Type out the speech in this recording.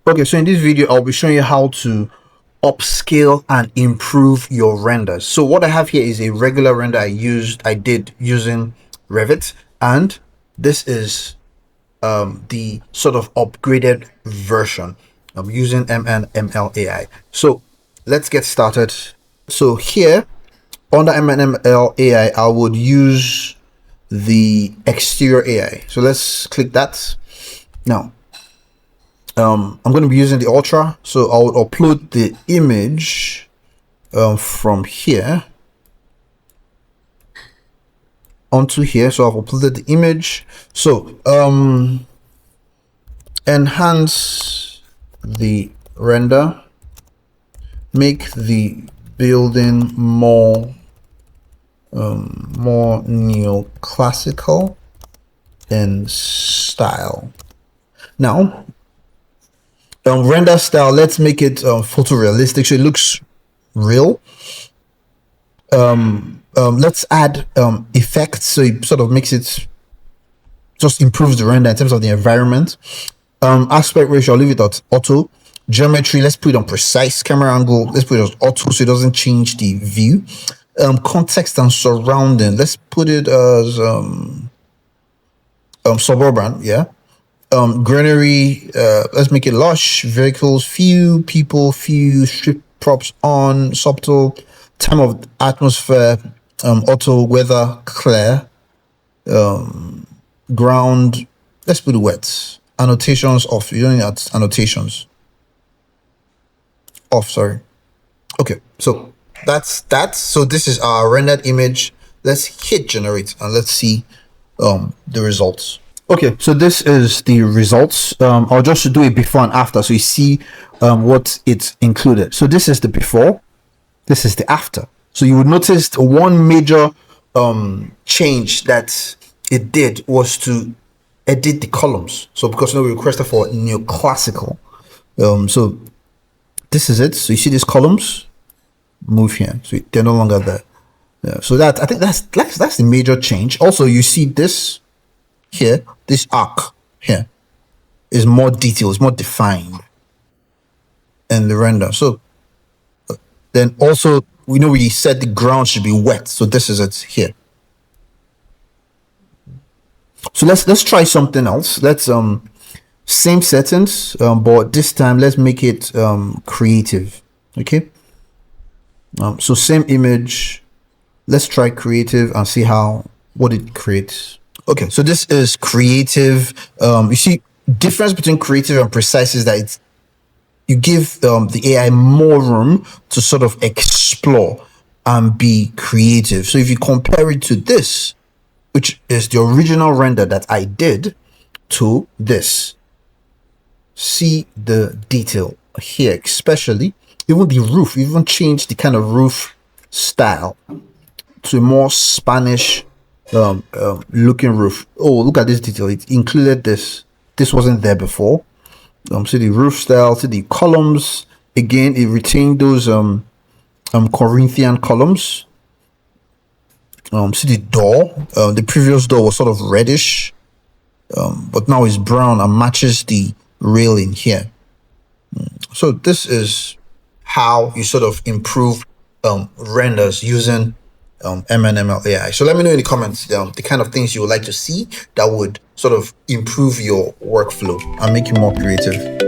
Okay, so in this video, I'll be showing you how to upscale and improve your renders. So what I have here is a regular render I did using Revit, and this is the sort of upgraded version. I'm using MNML AI. So let's get started. So here under MNML AI, I would use the exterior AI. So let's click that. Now, I'm going to be using the Ultra, so I'll upload the image from here onto here. So I've uploaded the image. So enhance the render, make the building more neoclassical in style. Now, render style, let's make it photorealistic so it looks real. Let's add effects so it sort of makes it, just improves the render in terms of the environment. Aspect ratio, I'll leave it at auto. Geometry, let's put it on precise. Camera angle, let's put it as auto so it doesn't change the view. Context and surrounding, let's put it as suburban, yeah. Greenery, let's make it lush. Vehicles, few. People, few. Strip props on. Subtle. Time of atmosphere, auto. Weather, clear. Ground, let's put wet. Annotations off. You don't need annotations off, sorry. Okay, so that's that. So this is our rendered image. Let's hit generate and let's see the results. Okay, so this is the results. I'll just do it before and after so you see what it's included. So this is the before, this is the after. So you would notice one major change that it did was to edit the columns. So because we requested for neoclassical, so this is it. So you see these columns move here, so they're no longer there. Yeah, so that, I think that's the major change. Also, you see this here, this arc here is more detailed, it's more defined in the render. So then also we said the ground should be wet, so this is it here. So let's try something else. Let's same settings, but this time let's make it creative. Okay, so same image, let's try creative and see what it creates. Okay, so this is creative. You see, difference between creative and precise is that you give the AI more room to sort of explore and be creative. So if you compare it to this, which is the original render that I did, to this, see the detail here, especially even the roof, even changed the kind of roof style to a more Spanish looking roof. Oh, look at this detail, it included this wasn't there before. See the roof style, see the columns, again it retained those Corinthian columns. See the door, the previous door was sort of reddish, but now it's brown and matches the railing here. So this is how you sort of improve renders using MNML AI. So let me know in the comments the kind of things you would like to see that would sort of improve your workflow and make you more creative.